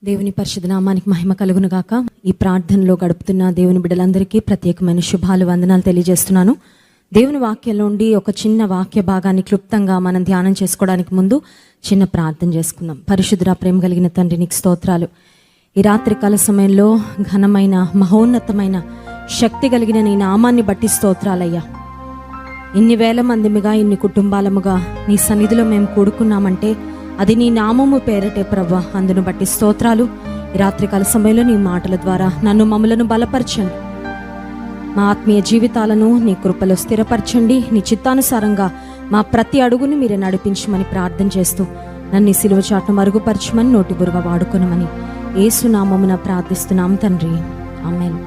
దేవుని పరిశుద్ధ నామానికి మహిమ కలుగును గాక. ఈ ప్రార్థనలో గడుపుతున్న దేవుని బిడ్డలందరికీ ప్రత్యేకమైన శుభాలు, వందనాలు తెలియజేస్తున్నాను. దేవుని వాక్యంలో ఉండి ఒక చిన్న వాక్య భాగాన్ని క్లుప్తంగా మనం ధ్యానం చేసుకోవడానికి ముందు చిన్న ప్రార్థన చేసుకుందాం. పరిశుద్ధ ప్రేమ కలిగిన తండ్రి, నీకు స్తోత్రాలు. ఈ రాత్రి కాల సమయంలో ఘనమైన మహోన్నతమైన శక్తి కలిగిన నీ నామాన్ని బట్టి స్తోత్రాలయ్యా. ఇన్ని వేల మందిమిగా, ఇన్ని కుటుంబాలముగా నీ సన్నిధిలో మేము కూడుకున్నామంటే అది నీ నామము పేరటే ప్రభా. అందును బట్టి స్తోత్రాలు. ఈ రాత్రికాల సమయంలో నీ మాటల ద్వారా నన్ను, మమ్మలను బలపరచండి. మా ఆత్మీయ జీవితాలను నీ కృపలో స్థిరపరచండి. నీ చిత్తానుసారంగా మా ప్రతి అడుగును మీరే నడిపించమని ప్రార్థన చేస్తూ నన్ను సిలువ చాటును మరుగుపరచమని, నోటి బురుగా వాడుకొనమని యేసునామమున ప్రార్థిస్తున్నాం తండ్రి, ఆమేన్.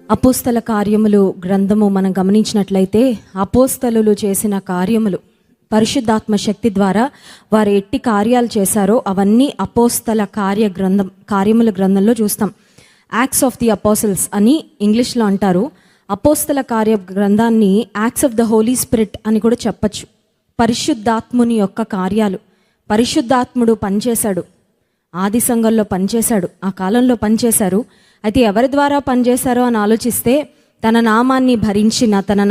అపోస్తల కార్యములు గ్రంథము మనం గమనించినట్లయితే అపోస్తలులు చేసిన కార్యములు, పరిశుద్ధాత్మ శక్తి ద్వారా వారు ఎట్టి కార్యాలు చేశారో అవన్నీ అపోస్తల కార్యముల గ్రంథంలో చూస్తాం. యాక్ట్స్ ఆఫ్ ది అపోసల్స్ అని ఇంగ్లీష్లో అంటారు. అపోస్తల కార్య గ్రంథాన్ని Acts of the Holy Spirit అని కూడా చెప్పచ్చు. పరిశుద్ధాత్ముని యొక్క కార్యాలు. పరిశుద్ధాత్ముడు పనిచేశాడు, ఆది సంఘంలో పనిచేశాడు, ఆ కాలంలో పనిచేశారు. అయితే ఎవరి ద్వారా పనిచేశారో అని ఆలోచిస్తే తన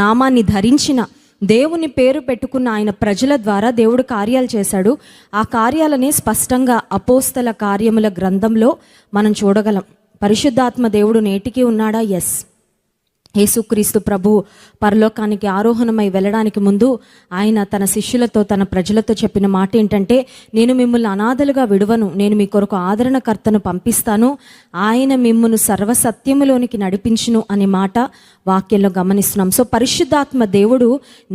నామాన్ని ధరించిన దేవుని పేరు పెట్టుకున్న ఆయన ప్రజల ద్వారా దేవుడు కార్యాలు చేశాడు. ఆ కార్యాలనే స్పష్టంగా అపోస్తల కార్యముల గ్రంథంలో మనం చూడగలం. పరిశుద్ధాత్మ దేవుడు నేటికి ఉన్నాడా? ఎస్. యేసుక్రీస్తు ప్రభు పరలోకానికి ఆరోహణమై వెళ్ళడానికి ముందు ఆయన తన శిష్యులతో, తన ప్రజలతో చెప్పిన మాట ఏంటంటే, నేను మిమ్మల్ని అనాథలుగా విడువను, నేను మీ కొరకు ఆదరణకర్తను పంపిస్తాను, ఆయన మిమ్మును సర్వసత్యములోనికి నడిపించును అనే మాట వాక్యంలో గమనిస్తున్నాం. సో పరిశుద్ధాత్మ దేవుడు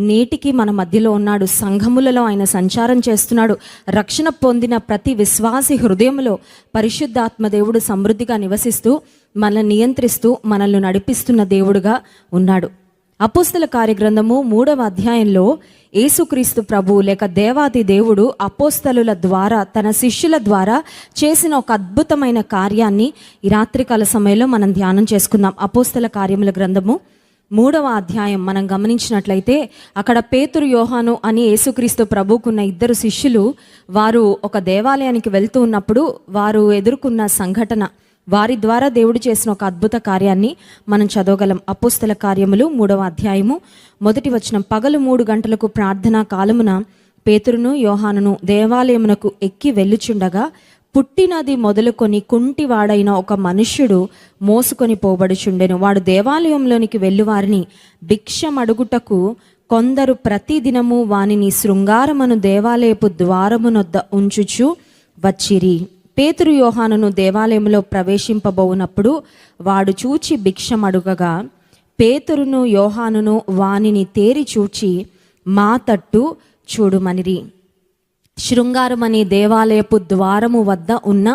నేటికి మన మధ్యలో ఉన్నాడు. సంఘములలో ఆయన సంచారం చేస్తున్నాడు. రక్షణ పొందిన ప్రతి విశ్వాసి హృదయంలో పరిశుద్ధాత్మ దేవుడు సమృద్ధిగా నివసిస్తూ మనల్ని నియంత్రిస్తూ మనల్ని నడిపిస్తున్న దేవుడుగా ఉన్నాడు. అపోస్తల కార్యగ్రంథము 3వ అధ్యాయంలో యేసుక్రీస్తు ప్రభు లేక దేవాది దేవుడు అపోస్తలుల ద్వారా, తన శిష్యుల ద్వారా చేసిన ఒక అద్భుతమైన కార్యాన్ని ఈ రాత్రికాల సమయంలో మనం ధ్యానం చేసుకుందాం. అపోస్తల కార్యముల గ్రంథము 3వ అధ్యాయం మనం గమనించినట్లయితే అక్కడ పేతురు, యోహాను అని యేసుక్రీస్తు ప్రభుకున్న ఇద్దరు శిష్యులు, వారు ఒక దేవాలయానికి వెళ్తూ ఉన్నప్పుడు వారు ఎదుర్కొన్న సంఘటన, వారి ద్వారా దేవుడు చేసిన ఒక అద్భుత కార్యాన్ని మనం చదవగలం. అపోస్తల కార్యములు 3వ అధ్యాయము 1వ వచనం. పగలు 3 గంటలకు ప్రార్థనా కాలమున పేతురును యోహానును దేవాలయమునకు ఎక్కి వెళ్ళుచుండగా పుట్టినది మొదలుకొని కుంటివాడైన ఒక మనుష్యుడు మోసుకొని పోబడుచుండెను. వాడు దేవాలయంలోనికి వెళ్ళి వారిని భిక్షమడుగుటకు కొందరు ప్రతిదినము వానిని శృంగారమును దేవాలయపు ద్వారమునొద్ద ఉంచుచు వచ్చిరి. పేతురు యోహానును దేవాలయంలో ప్రవేశింపబోనప్పుడు వాడు చూచి భిక్షమడుగగా పేతురును యోహానును వానిని తేరి చూచి మా తట్టు చూడుమనిరి. శృంగారం అనే దేవాలయపు ద్వారము వద్ద ఉన్న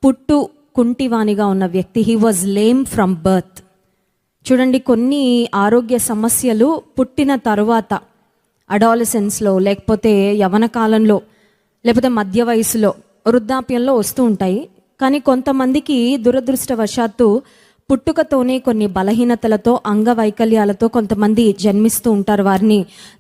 పుట్టు కుంటివానిగా ఉన్న వ్యక్తి, he was lame from birth. చూడండి, కొన్ని ఆరోగ్య సమస్యలు పుట్టిన తరువాత, అడాలసెన్స్లో, లేకపోతే యవన కాలంలో, లేకపోతే మధ్య వయసులో, వృద్ధాప్యంలో వస్తూ ఉంటాయి. కానీ కొంతమందికి దురదృష్టవశాత్తు పుట్టుకతోనే కొన్ని బలహీనతలతో, అంగవైకల్యాలతో కొంతమంది జన్మిస్తూ ఉంటారు. వారిని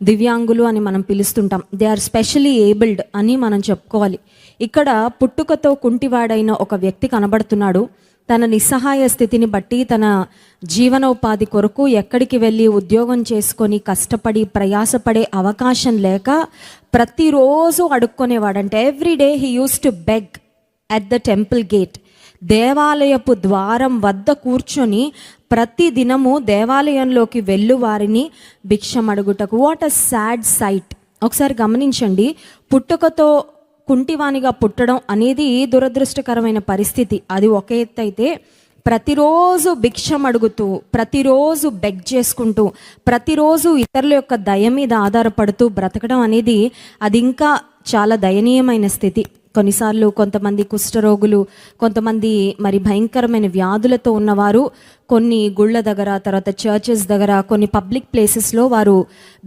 దివ్యాంగులు అని మనం పిలుస్తుంటాం. దే ఆర్ స్పెషలీ ఏబుల్డ్ అని మనం చెప్పుకోవాలి. ఇక్కడ పుట్టుకతో కుంటివాడైన ఒక వ్యక్తి కనబడుతున్నాడు. తన నిస్సహాయ స్థితిని బట్టి తన జీవనోపాధి కొరకు ఎక్కడికి వెళ్ళి ఉద్యోగం చేసుకొని కష్టపడి ప్రయాసపడే అవకాశం లేక ప్రతిరోజు అడుక్కునేవాడంటే everyday he use to beg at the temple gate. దేవాలయపు ద్వారం వద్ద కూర్చొని ప్రతి దినము దేవాలయంలోకి వెళ్ళు వారిని భిక్షమడుగుటకు. What a sad sight. ఒకసారి గమనించండి, పుట్టుకతో కుంటివానిగా పుట్టడం అనేది దురదృష్టకరమైన పరిస్థితి. అది ఒక ఎత్తు అయితే, ప్రతిరోజు భిక్షం అడుగుతూ, ప్రతిరోజు బెగ్ చేసుకుంటూ, ప్రతిరోజు ఇతరుల యొక్క దయ మీద ఆధారపడుతూ బ్రతకడం అనేది అది ఇంకా చాలా దయనీయమైన స్థితి. కొన్నిసార్లు కొంతమంది కుష్ఠరోగులు, కొంతమంది మరి భయంకరమైన వ్యాధులతో ఉన్నవారు కొన్ని గుళ్ళ దగ్గర, తర్వాత చర్చెస్ దగ్గర, కొన్ని పబ్లిక్ ప్లేసెస్లో వారు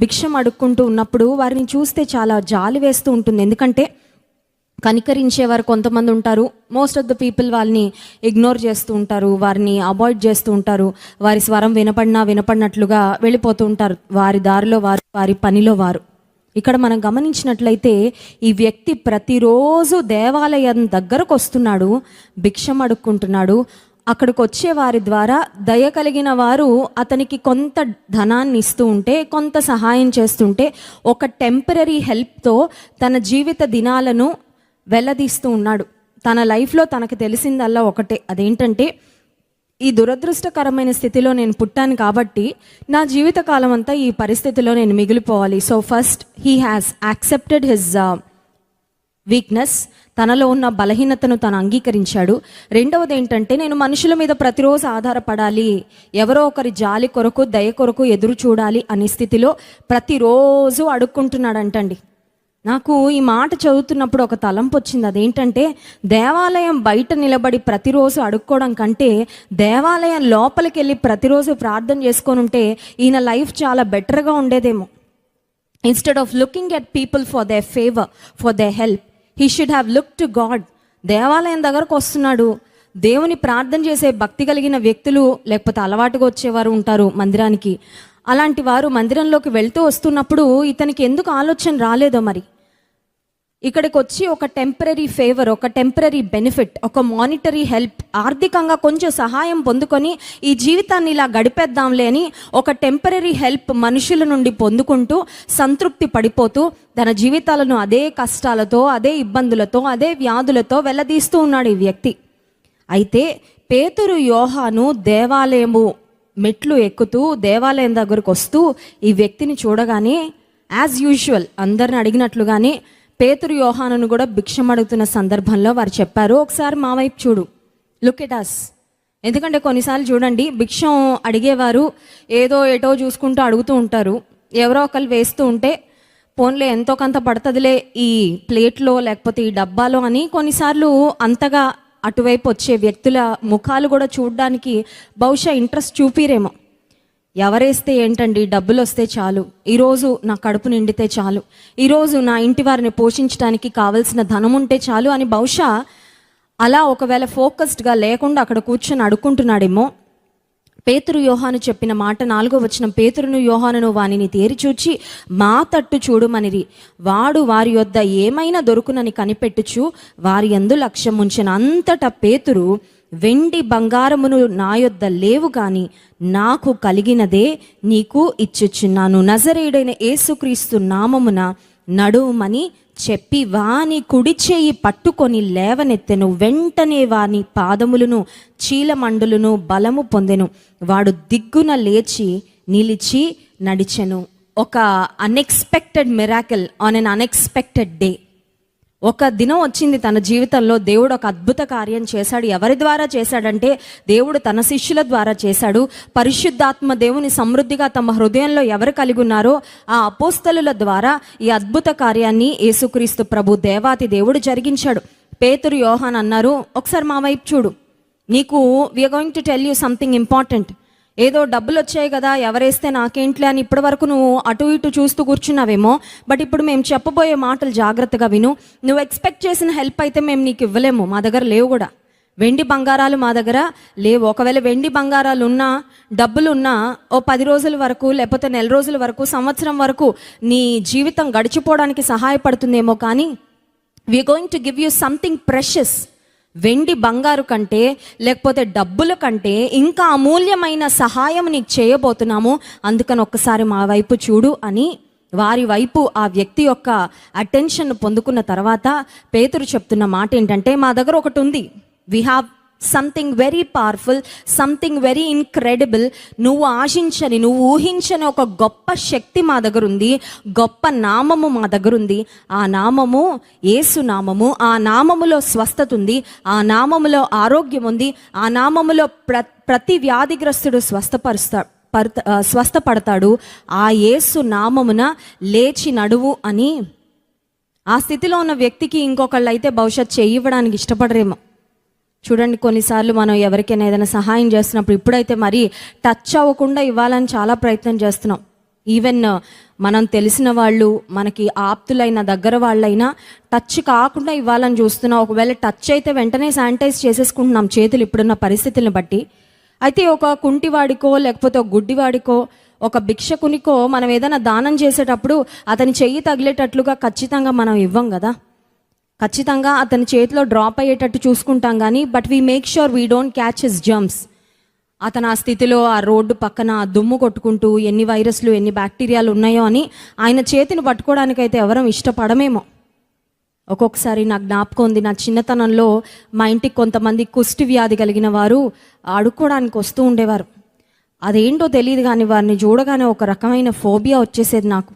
భిక్షం అడుక్కుంటూ ఉన్నప్పుడు వారిని చూస్తే చాలా జాలి వేస్తూ ఉంటుంది. ఎందుకంటే కనికరించేవారు కొంతమంది ఉంటారు. మోస్ట్ ఆఫ్ ద పీపుల్ వాళ్ళని ఇగ్నోర్ చేస్తూ ఉంటారు, వారిని అవాయిడ్ చేస్తూ ఉంటారు. వారి స్వరం వినపడినట్లుగా వెళ్ళిపోతూ ఉంటారు. వారి దారిలో వారు, వారి పనిలో వారు. ఇక్కడ మనం గమనించినట్లయితే ఈ వ్యక్తి ప్రతిరోజు దేవాలయం దగ్గరకు వస్తున్నాడు, భిక్షం అడుక్కుంటున్నాడు. అక్కడికి వచ్చే వారి ద్వారా దయ కలిగిన వారు అతనికి కొంత ధనాన్ని ఇస్తూ ఉంటే, కొంత సహాయం చేస్తుంటే, ఒక టెంపరరీ హెల్ప్తో తన జీవిత దినాలను వెల్లదీస్తూ ఉన్నాడు. తన లైఫ్లో తనకు తెలిసిందల్లా ఒకటే, అదేంటంటే ఈ దురదృష్టకరమైన స్థితిలో నేను పుట్టాను కాబట్టి నా జీవితకాలం అంతా ఈ పరిస్థితిలో నేను మిగిలిపోవాలి. So first he has accepted his weakness, తనలో ఉన్న బలహీనతను తను అంగీకరించాడు. రెండవది ఏంటంటే, నేను మనుషుల మీద ప్రతిరోజు ఆధారపడాలి, ఎవరో ఒకరి జాలి కొరకు దయ కొరకు ఎదురు చూడాలి అనే స్థితిలో ప్రతిరోజు అడుక్కుంటున్నాడంటండి. నాకు ఈ మాట చదువుతున్నప్పుడు ఒక తలంపు వచ్చింది. అదేంటంటే, దేవాలయం బయట నిలబడి ప్రతిరోజు అడుక్కోవడం కంటే దేవాలయం లోపలికి వెళ్ళి ప్రతిరోజు ప్రార్థన చేసుకొని ఉంటే ఈయన లైఫ్ చాలా బెటర్గా ఉండేదేమో. Instead of looking at people for their favour, for their help, he should have look to God. దేవాలయం దగ్గరకు వస్తున్నాడు, దేవుని ప్రార్థన చేసే భక్తి కలిగిన వ్యక్తులు లేకపోతే అలవాటుగా వచ్చేవారు ఉంటారు మందిరానికి. అలాంటి వారు మందిరంలోకి వెళ్తూ వస్తున్నప్పుడు ఇతనికి ఎందుకు ఆలోచన రాలేదో మరి, ఇక్కడికి వచ్చి ఒక టెంపరరీ ఫేవర్, ఒక టెంపరరీ బెనిఫిట్, ఒక మానిటరీ హెల్ప్, ఆర్థికంగా కొంచెం సహాయం పొందుకొని ఈ జీవితాన్ని ఇలా గడిపేద్దాంలే అని ఒక టెంపరరీ హెల్ప్ మనుషుల నుండి పొందుకుంటూ సంతృప్తి పడిపోతూ తన జీవితాలను అదే కష్టాలతో, అదే ఇబ్బందులతో, అదే వ్యాధులతో వెల్లదీస్తూ ఉన్నాడు ఈ వ్యక్తి. అయితే పేతురు యోహాను దేవాలయము మెట్లు ఎక్కుతూ దేవాలయం దగ్గరకు వస్తూ ఈ వ్యక్తిని చూడగానే యాజ్ యూజువల్ అందరిని అడిగినట్లుగానే పేతురు యోహానును కూడా భిక్షం అడుగుతున్న సందర్భంలో వారు చెప్పారు, ఒకసారి మా వైపు చూడు, లుక్ ఎట్ అస్. ఎందుకంటే కొన్నిసార్లు చూడండి, భిక్షం అడిగేవారు ఏదో ఏటో చూసుకుంటూ అడుగుతూ ఉంటారు. ఎవరో ఒకరు వేస్తూ ఉంటే పోన్లే ఎంతో కొంత పడుతుందిలే ఈ ప్లేట్లో లేకపోతే ఈ డబ్బాలో అని కొన్నిసార్లు అంతగా అటువైపు వచ్చే వ్యక్తుల ముఖాలు కూడా చూడడానికి బహుశా ఇంట్రెస్ట్ చూపిరేమో. ఎవరేస్తే ఏంటండి, డబ్బులు వస్తే చాలు, ఈరోజు నా కడుపు నిండితే చాలు, ఈరోజు నా ఇంటి వారిని పోషించడానికి కావలసిన ధనం ఉంటే చాలు అని బహుశా అలా ఒకవేళ ఫోకస్డ్గా లేకుండా అక్కడ కూర్చొని అడుక్కుంటున్నాడేమో. పేతురు యోహాను చెప్పిన మాట 4వ వచనం, పేతురును యోహానును వానిని తేరిచూచి మా తట్టు చూడుమనిరి, వాడు వారి యొద్ద ఏమైనా దొరుకునని కనిపెట్టుచు వారి యందు లక్ష్యం ఉంచెను. అంతటా పేతురు, వెండి బంగారమును నా యొద్ద లేవు గాని నాకు కలిగినదే నీకు ఇచ్చుచున్నాను, నజరేయుడైన యేసుక్రీస్తు నామమున నడుమని చెప్పి వాని కుడి చేయి పట్టుకొని లేవనెత్తెను. వెంటనే వాని పాదములను చీలమండులను బలము పొందెను. వాడు దిగ్గున లేచి నిలిచి నడిచెను. ఒక unexpected miracle on an unexpected day. ఒక దినం వచ్చింది తన జీవితంలో, దేవుడు ఒక అద్భుత కార్యం చేశాడు. ఎవరి ద్వారా చేశాడంటే దేవుడు తన శిష్యుల ద్వారా చేశాడు. పరిశుద్ధాత్మ దేవుని సమృద్ధిగా తమ హృదయంలో ఎవరు కలిగి ఉన్నారో ఆ అపోస్తలుల ద్వారా ఈ అద్భుత కార్యాన్ని యేసుక్రీస్తు ప్రభు దేవాతి దేవుడు జరిగించాడు. పేతురు యోహాన్ అన్నారు, ఒకసారి మా వైపు చూడు, నీకు we are going to tell you something important. ఏదో డబ్బులు వచ్చాయి కదా, ఎవరేస్తే నాకేంట్లే అని ఇప్పటి వరకు నువ్వు అటు ఇటు చూస్తూ కూర్చున్నావేమో. బట్ ఇప్పుడు మేము చెప్పబోయే మాటలు జాగ్రత్తగా విను. నువ్వు ఎక్స్పెక్ట్ చేసిన హెల్ప్ అయితే మేము నీకు ఇవ్వలేము, మా దగ్గర లేవు కూడా. వెండి బంగారాలు మా దగ్గర లేవు. ఒకవేళ వెండి బంగారాలు ఉన్నా, డబ్బులు ఉన్నా, ఓ 10 రోజుల వరకు లేకపోతే నెల రోజుల వరకు, సంవత్సరం వరకు నీ జీవితం గడిచిపోవడానికి సహాయపడుతుందేమో. కానీ we are going to give you something precious. వెండి బంగారు కంటే లేకపోతే డబ్బుల కంటే ఇంకా అమూల్యమైన సహాయం నీకు చేయబోతున్నాము, అందుకని ఒక్కసారి మా వైపు చూడు అని వారి వైపు ఆ వ్యక్తి యొక్క అటెన్షన్ పొందుకున్న తర్వాత పేతురు చెప్తున్న మాట ఏంటంటే, మా దగ్గర ఒకటి ఉంది, we have something very powerful, something very incredible. నువ్వు ఆశించని, నువ్వు ఊహించని ఒక గొప్ప శక్తి మా దగ్గర ఉంది, గొప్ప నామము మా దగ్గర ఉంది. ఆ నామము యేసు నామము. ఆ నామములో స్వస్థత ఉంది, ఆ నామములో ఆరోగ్యం ఉంది, ఆ నామములో ప్రతి వ్యాధిగ్రస్తుడు స్వస్థపడతాడు. ఆ యేసు నామమున లేచి నడువు అని. ఆ స్థితిలో ఉన్న వ్యక్తికి ఇంకొకళ్ళు అయితే భవిష్యత్ చేయివ్వడానికి ఇష్టపడరేమో. చూడండి, కొన్నిసార్లు మనం ఎవరికైనా ఏదైనా సహాయం చేస్తున్నప్పుడు ఇప్పుడైతే మరీ టచ్ అవ్వకుండా ఇవ్వాలని చాలా ప్రయత్నం చేస్తున్నాం. ఈవెన్ మనం తెలిసిన వాళ్ళు, మనకి ఆప్తులైన దగ్గర వాళ్ళైనా టచ్ కాకుండా ఇవ్వాలని చూస్తున్నాం. ఒకవేళ టచ్ అయితే వెంటనే శానిటైజ్ చేసేసుకుంటున్నాం చేతులు ఇప్పుడున్న పరిస్థితులను బట్టి. అయితే ఒక కుంటివాడికో లేకపోతే ఒక గుడ్డివాడికో ఒక భిక్షకునికో మనం ఏదైనా దానం చేసేటప్పుడు అతని చెయ్యి తగిలేటట్లుగా ఖచ్చితంగా మనం ఇవ్వం కదా. ఖచ్చితంగా అతని చేతిలో డ్రాప్ అయ్యేటట్టు చూసుకుంటాం కానీ but we make sure we don't catch his germs. అతను ఆ స్థితిలో ఆ రోడ్డు పక్కన దుమ్ము కొట్టుకుంటూ ఎన్ని వైరస్లు ఎన్ని బ్యాక్టీరియాలు ఉన్నాయో అని ఆయన చేతిని పట్టుకోవడానికైతే ఎవరం ఇష్టపడమేమో. ఒక్కొక్కసారి నాకు జ్ఞాపకం ఉంది, నా చిన్నతనంలో మా ఇంటికి కొంతమంది కుష్టి వ్యాధి కలిగిన వారు ఆడుకోవడానికి వస్తూ ఉండేవారు. అదేంటో తెలియదు కానీ వారిని చూడగానే ఒక రకమైన ఫోబియా వచ్చేసేది నాకు.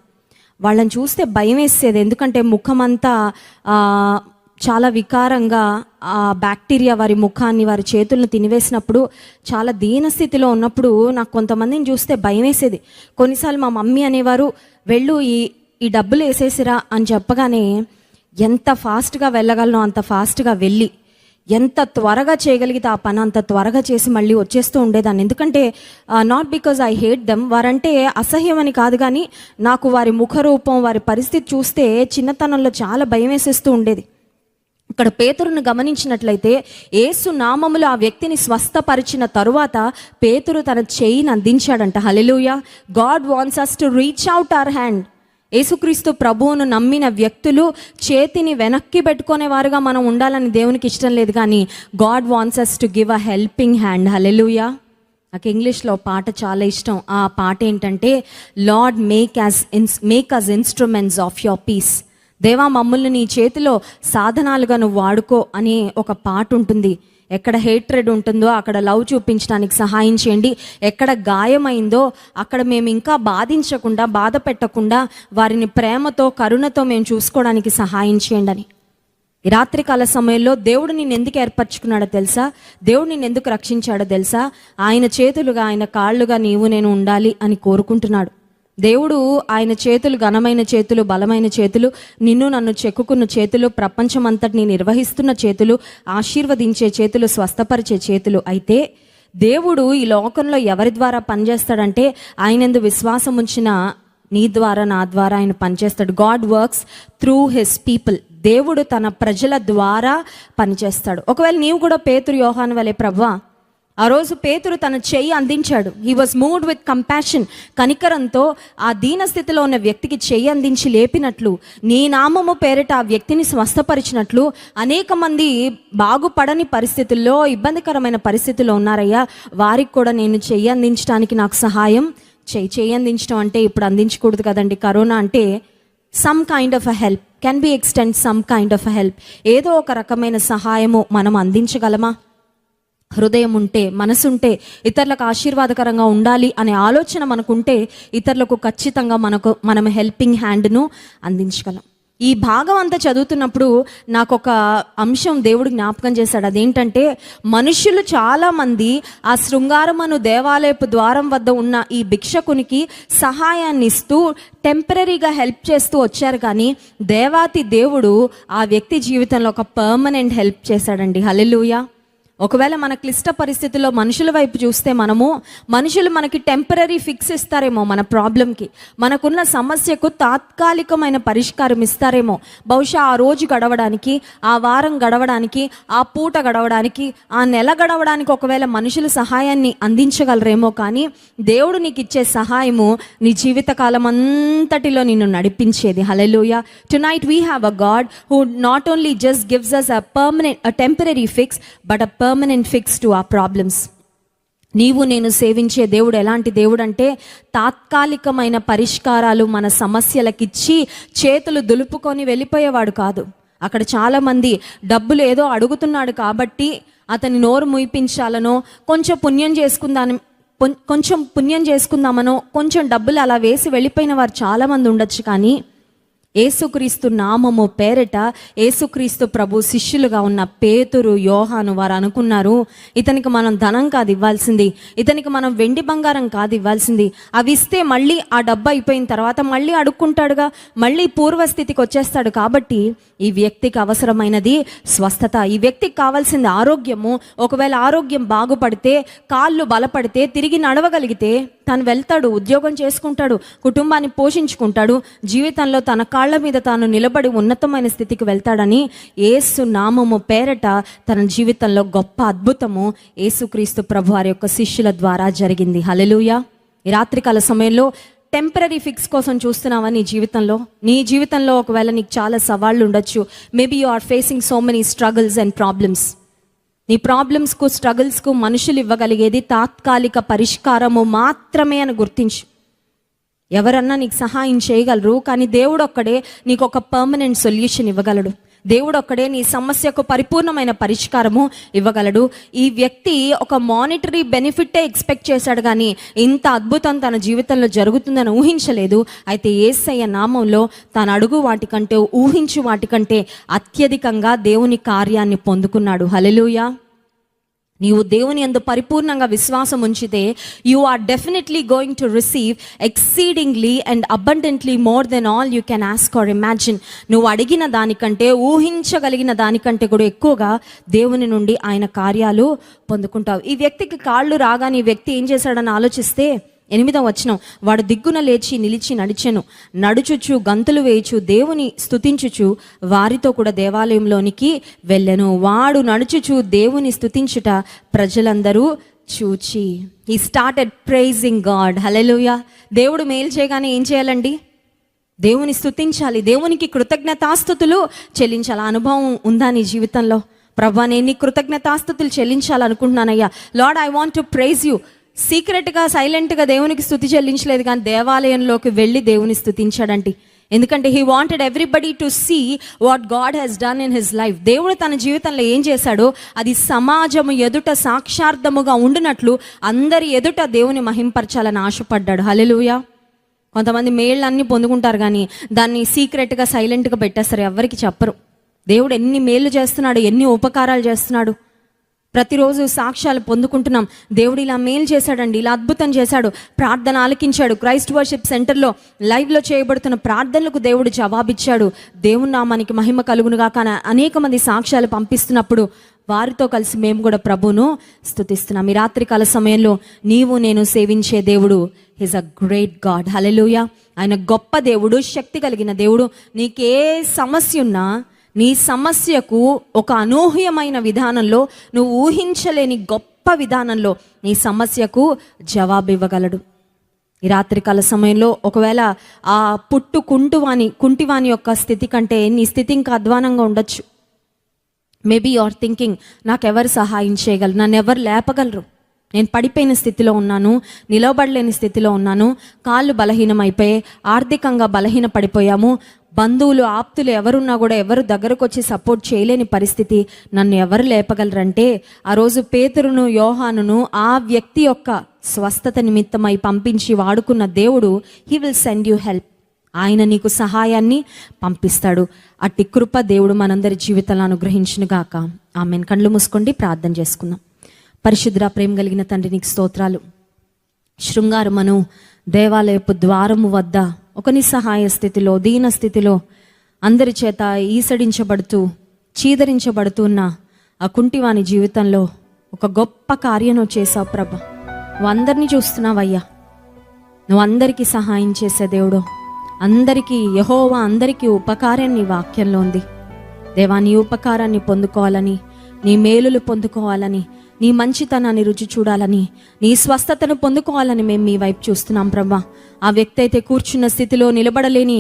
వాళ్ళని చూస్తే భయం వేసేది, ఎందుకంటే ముఖమంతా చాలా వికారంగా ఆ బ్యాక్టీరియా వారి ముఖాన్ని వారి చేతులను తినివేసినప్పుడు చాలా దీనస్థితిలో ఉన్నప్పుడు నాకు కొంతమందిని చూస్తే భయం వేసేది. కొన్నిసార్లు మా మమ్మీ అనేవారు, వెళ్ళు ఈ డబ్బులు వేసేసిరా అని చెప్పగానే ఎంత ఫాస్ట్గా వెళ్ళగలనో అంత ఫాస్ట్గా వెళ్ళి ఎంత త్వరగా చేయగలిగితే ఆ పని అంత త్వరగా చేసి మళ్ళీ వచ్చేస్తూ ఉండేదాన్ని. ఎందుకంటే not because I hate them, వారంటే అసహ్యం అని కాదు, కానీ నాకు వారి ముఖరూపం వారి పరిస్థితి చూస్తే చిన్నతనంలో చాలా భయం వేసేస్తూ ఉండేది. ఇక్కడ పేతురును గమనించినట్లయితే యేసు నామములో ఆ వ్యక్తిని స్వస్థపరిచిన తరువాత పేతురు తన చేయిని అందించాడంట. Hallelujah. God wants us to reach out our hand. యేసుక్రీస్తు ప్రభువును నమ్మిన వ్యక్తులు చేతిని వెనక్కి పెట్టుకునే వారుగా మనం ఉండాలని దేవునికి ఇష్టం లేదు, కానీ God wants us to give a helping hand. హల్లెలూయా. నాకు ఇంగ్లీష్లో పాట చాలా ఇష్టం. ఆ పాట ఏంటంటే, lord make us instruments of your peace. దేవా మమ్మల్ని నీ చేతిలో సాధనాలుగా నువ్వు వాడుకో అని ఒక పాట ఉంటుంది. ఎక్కడ హేట్రెడ్ ఉంటుందో అక్కడ లవ్ చూపించడానికి సహాయం చేయండి, ఎక్కడ గాయమైందో అక్కడ మేము ఇంకా బాధించకుండా బాధ పెట్టకుండా వారిని ప్రేమతో కరుణతో మేము చూసుకోవడానికి సహాయం చేయండి అని. ఈ రాత్రికాల సమయంలో దేవుడు నిన్ను ఎందుకు ఏర్పరచుకున్నాడో తెలుసా? దేవుడు నిన్ను ఎందుకు రక్షించాడో తెలుసా? ఆయన చేతులుగా ఆయన కాళ్ళుగా నీవు నేను ఉండాలి అని కోరుకుంటున్నాడు. దేవుడు ఆయన చేతులు ఘనమైన చేతులు, బలమైన చేతులు, నిన్ను నన్ను చెక్కుకున్న చేతులు, ప్రపంచమంతటిని నిర్వహిస్తున్న చేతులు, ఆశీర్వదించే చేతులు, స్వస్థపరిచే చేతులు. అయితే దేవుడు ఈ లోకంలో ఎవరి ద్వారా పనిచేస్తాడంటే ఆయనందు విశ్వాసం ఉంచిన నీ ద్వారా నా ద్వారా ఆయన పనిచేస్తాడు. God works through his people. దేవుడు తన ప్రజల ద్వారా పనిచేస్తాడు. ఒకవేళ నీవు కూడా పేతురు యోహాను వలె, ప్రభువా ఆ రోజు పేతురు తన చెయ్యి అందించాడు. He was moved with compassion. కనికరంతో ఆ దీన స్థితిలో ఉన్న వ్యక్తికి చెయ్యి అందించి లేపినట్లు, నీ నామము పేరిట ఆ వ్యక్తిని స్వస్థపరిచినట్లు అనేక మంది బాగుపడని పరిస్థితుల్లో, ఇబ్బందికరమైన పరిస్థితుల్లో ఉన్నారయ్యా, వారికి కూడా నేను చెయ్యి అందించడానికి నాకు సహాయం చెయ్యి అందించడం అంటే ఇప్పుడు అందించకూడదు కదండి. కరోనా అంటే some kind of a help can be extend some kind of a help. ఏదో ఒక రకమైన సహాయము మనం అందించగలమా? హృదయం ఉంటే, మనసుంటే, ఇతరులకు ఆశీర్వాదకరంగా ఉండాలి అనే ఆలోచన మనకుంటే ఇతరులకు ఖచ్చితంగా మనం హెల్పింగ్ హ్యాండ్ను అందించగలం. ఈ భాగం అంతా చదువుతున్నప్పుడు నాకు ఒక అంశం దేవుడు జ్ఞాపకం చేశాడు. అదేంటంటే, మనుషులు చాలామంది ఆ శృంగారమను దేవాలయపు ద్వారం వద్ద ఉన్న ఈ భిక్షకునికి సహాయాన్ని ఇస్తూ టెంపరీగా హెల్ప్ చేస్తూ వచ్చారు, కానీ దేవాతి దేవుడు ఆ వ్యక్తి జీవితంలో ఒక పర్మనెంట్ హెల్ప్ చేశాడండి. హల్లెలూయా. ఒకవేళ మన క్లిష్ట పరిస్థితుల్లో మనుషుల వైపు చూస్తే మనుషులు మనకి టెంపరీ ఫిక్స్ ఇస్తారేమో, మన ప్రాబ్లంకి, మనకున్న సమస్యకు తాత్కాలికమైన పరిష్కారం ఇస్తారేమో. బహుశా ఆ రోజు గడవడానికి, ఆ వారం గడవడానికి, ఆ పూట గడవడానికి, ఆ నెల గడవడానికి ఒకవేళ మనుషులు సహాయాన్ని అందించగలరేమో, కానీ దేవుడు నీకు ఇచ్చే సహాయము నీ జీవితకాలం అంతటిలో నిన్ను నడిపించేది. Hallelujah. Tonight we have a God who not only just gives us a temporary fix but a permanent fix to our problems. నీవు నేను సేవించే దేవుడు ఎలాంటి దేవుడు అంటే, తాత్కాలికమైన పరిష్కారాలు మన సమస్యలకిచ్చి చేతులు దులుపుకొని వెళ్ళిపోయేవాడు కాదు. అక్కడ చాలామంది డబ్బులు ఏదో అడుగుతున్నాడు కాబట్టి అతని నోరు ముయిపించాలనో, కొంచెం పుణ్యం చేసుకుందామనో కొంచెం డబ్బులు అలా వేసి వెళ్ళిపోయిన వారు చాలామంది ఉండొచ్చు, కానీ యేసుక్రీస్తు నామము పేరిట యేసుక్రీస్తు ప్రభు శిష్యులుగా ఉన్న పేతురు, యోహాను వారు అనుకున్నారు, ఇతనికి మనం ధనం కాదు ఇవ్వాల్సింది, ఇతనికి మనం వెండి బంగారం కాదు ఇవ్వాల్సింది, అవి ఇస్తే మళ్ళీ ఆ డబ్బు అయిపోయిన తర్వాత మళ్ళీ అడుక్కుంటాడుగా, మళ్ళీ పూర్వస్థితికి వచ్చేస్తాడు. కాబట్టి ఈ వ్యక్తికి అవసరమైనది స్వస్థత, ఈ వ్యక్తికి కావాల్సింది ఆరోగ్యము. ఒకవేళ ఆరోగ్యం బాగుపడితే, కాళ్ళు బలపడితే, తిరిగి నడవగలిగితే తను వెళ్తాడు, ఉద్యోగం చేసుకుంటాడు, కుటుంబాన్ని పోషించుకుంటాడు, జీవితంలో తన కాళ్ళ మీద తాను నిలబడి ఉన్నతమైన స్థితికి వెళ్తాడని యేసు నామము పేరట తన జీవితంలో గొప్ప అద్భుతము యేసుక్రీస్తు ప్రభు వారి యొక్క శిష్యుల ద్వారా జరిగింది. హల్లెలూయా. ఈ రాత్రికాల సమయంలో టెంపరీ ఫిక్స్ కోసం చూస్తున్నావా నీ జీవితంలో ఒకవేళ నీకు చాలా సవాళ్ళు ఉండొచ్చు. Maybe you are facing so many struggles and problems. నీ ప్రాబ్లమ్స్కు స్ట్రగుల్స్కు మనుషులు ఇవ్వగలిగేది తాత్కాలిక పరిష్కారము మాత్రమే అని గుర్తించు. ఎవరన్నా నీకు సహాయం చేయగలరు, కానీ దేవుడు ఒక్కడే నీకు ఒక పర్మనెంట్ సొల్యూషన్ ఇవ్వగలడు. దేవుడు ఒక్కడే నీ సమస్యకు పరిపూర్ణమైన పరిష్కారము ఇవ్వగలడు. ఈ వ్యక్తి ఒక మానిటరీ బెనిఫిటే ఎక్స్పెక్ట్ చేశాడు, కానీ ఇంత అద్భుతం తన జీవితంలో జరుగుతుందని ఊహించలేదు. అయితే యేసయ్య నామంలో తన అడుగు వాటికంటే, ఊహించు వాటికంటే అత్యధికంగా దేవుని కార్యాన్ని పొందుకున్నాడు. హల్లెలూయా. నీవు దేవుని యందు పరిపూర్ణంగా విశ్వాసం ఉంచితే you are definitely going to receive exceedingly and abundantly more than all you can ask or imagine. నువ్వు అడిగిన దానికంటే, ఊహించగలిగిన దానికంటే కూడా ఎక్కువగా దేవుని నుండి ఆయన కార్యాలు పొందుకుంటావు. ఈ వ్యక్తికి కాళ్ళు రాగానే ఈ వ్యక్తి ఏం చేశాడని ఆలోచిస్తే 8వ వచనం, వాడు దిగ్గున లేచి నిలిచి నడుచుచు గంతులు వేయుచు దేవుని స్తుతించుచు వారితో కూడా దేవాలయంలోనికి వెళ్ళెను. వాడు నడుచుచు దేవుని స్తుతించుట ప్రజలందరూ చూచి. He started praising God. Hallelujah. దేవుడు మేలు చేయగానే ఏం చేయాలండి? దేవుని స్తుతించాలి, దేవునికి కృతజ్ఞతాస్తుతులు చెల్లించాలి. అనుభవం ఉందా నీ జీవితంలో? ప్రభువా, నేను నీ కృతజ్ఞతాస్తుతులు చెల్లించాలనుకుంటున్నానయ్యా. Lord, I want to praise you. సీక్రెట్గా, సైలెంట్గా దేవునికి స్తుతి చెల్లించలేదు, కానీ దేవాలయంలోకి వెళ్ళి దేవుని స్తుతించాడండి. ఎందుకంటే he wanted everybody to see what God has done in his life. దేవుడు తన జీవితంలో ఏం చేశాడో అది సమాజము ఎదుట సాక్షార్థముగా ఉండినట్లు అందరి ఎదుట దేవుని మహింపరచాలని ఆశపడ్డాడు. హల్లెలూయా. కొంతమంది మేళ్ళన్నీ పొందుకుంటారు, కానీ దాన్ని సీక్రెట్గా, సైలెంట్గా పెట్టేస్తారు, ఎవరికి చెప్పరు. దేవుడు ఎన్ని మేళ్ళు చేస్తున్నాడు, ఎన్ని ఉపకారాలు చేస్తున్నాడు. ప్రతిరోజు సాక్ష్యాలు పొందుకుంటున్నాం. దేవుడు ఇలా మేలు చేశాడండి, ఇలా అద్భుతం చేశాడు, ప్రార్థన ఆలకించాడు. క్రైస్ట్ వర్షిప్ సెంటర్లో లైవ్లో చేయబడుతున్న ప్రార్థనలకు దేవుడు జవాబిచ్చాడు. దేవుని నామానికి మహిమ కలుగునుగా. కానీ అనేక మంది సాక్ష్యాలు పంపిస్తున్నప్పుడు వారితో కలిసి మేము కూడా ప్రభువును స్తుతిస్తున్నాం. ఈ రాత్రికాల సమయంలో నీవు నేను సేవించే దేవుడు ఈజ్ అ గ్రేట్ గాడ్. హల్లెలూయా. ఆయన గొప్ప దేవుడు, శక్తి కలిగిన దేవుడు. నీకే సమస్య ఉన్నా నీ సమస్యకు ఒక అనూహ్యమైన విధానంలో, నువ్వు ఊహించలేని గొప్ప విధానంలో నీ సమస్యకు జవాబు ఇవ్వగలడు. ఈ రాత్రికాల సమయంలో ఒకవేళ ఆ కుంటివాని యొక్క స్థితి కంటే నీ స్థితి ఇంకా అధ్వానంగా ఉండొచ్చు. మేబీ యు ఆర్ థింకింగ్, నాకెవరు సహాయం చేయగలరు, నన్ను ఎవరు లేపగలరు, నేను పడిపోయిన స్థితిలో ఉన్నాను, నిలవబడలేని స్థితిలో ఉన్నాను, కాళ్ళు బలహీనమైపోయి ఆర్థికంగా బలహీన పడిపోయాము, బంధువులు ఆప్తులు ఎవరున్నా కూడా ఎవరు దగ్గరకు వచ్చి సపోర్ట్ చేయలేని పరిస్థితి, నన్ను ఎవరు లేపగలరంటే ఆ రోజు పేతురును యోహానును ఆ వ్యక్తి యొక్క స్వస్థత నిమిత్తమై పంపించి వాడుకున్న దేవుడు he will send you help. ఆయన నీకు సహాయాన్ని పంపిస్తాడు. అట్టి కృప దేవుడు మనందరి జీవితాలను అనుగ్రహించునుగాక. ఆమెన్. కళ్ళు మూసుకోండి, ప్రార్థన చేసుకుందాం. పరిశుద్ధ ప్రేమ కలిగిన తండ్రి, నీకు స్తోత్రాలు. శృంగారమును దేవాలయపు ద్వారము వద్ద ఒక నిస్సహాయ స్థితిలో, దీన స్థితిలో, అందరి చేత ఈసడించబడుతూ చీదరించబడుతున్న ఆ కుంటివాని జీవితంలో ఒక గొప్ప కార్యం చేసావు ప్రభా. నువ్వు అందరినీ చూస్తున్నావయ్యా. నువ్వు అందరికీ సహాయం చేసే దేవుడు. అందరికీ యెహోవా అందరికీ ఉపకారం నీ వాక్యంలో ఉంది. దేవా, నీ ఉపకారాన్ని పొందుకోవాలని, నీ మేలులు పొందుకోవాలని, నీ మంచితనాన్ని రుచి చూడాలని, నీ స్వస్థతను పొందుకోవాలని మేము మీ వైపు చూస్తున్నాం ప్రభా. ఆ వ్యక్తి అయితే కూర్చున్న స్థితిలో నిలబడలేని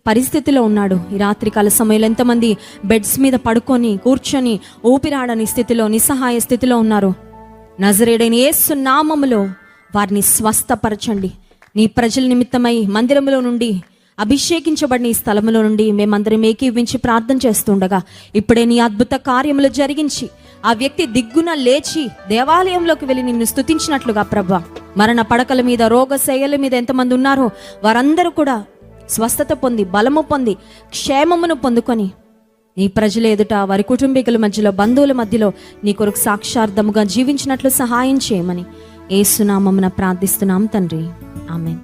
పరిస్థితిలో ఉన్నాడు. ఈ రాత్రికాల సమయంలో ఎంతమంది బెడ్స్ మీద పడుకొని కూర్చొని ఊపిరాడని స్థితిలో, నిస్సహాయ స్థితిలో ఉన్నారు. నజరేయుడైన యేసు నామములో వారిని స్వస్థపరచండి. నీ ప్రజల నిమిత్తమై మందిరంలో నుండి, అభిషేకించబడిన ఈ స్థలంలో నుండి మేమందరం ఏకీవించి ప్రార్థన చేస్తుండగా ఇప్పుడే నీ అద్భుత కార్యములు జరిగించి ఆ వ్యక్తి దిగ్గున లేచి దేవాలయంలోకి వెళ్ళి నిన్ను స్తుతించినట్లుగా ప్రభా, మరణ పడకల మీద, రోగశయ్యల మీద ఎంతమంది ఉన్నారో వారందరూ కూడా స్వస్థత పొంది, బలము పొంది, క్షేమమును పొందుకొని నీ ప్రజల ఎదుట, వారి కుటుంబీకుల మధ్యలో, బంధువుల మధ్యలో నీ కొరకు సాక్షార్థముగా జీవించినట్లు సహాయం చేయమని యేసు నామమున ప్రార్థిస్తున్నాం తండ్రి. ఆమేన్.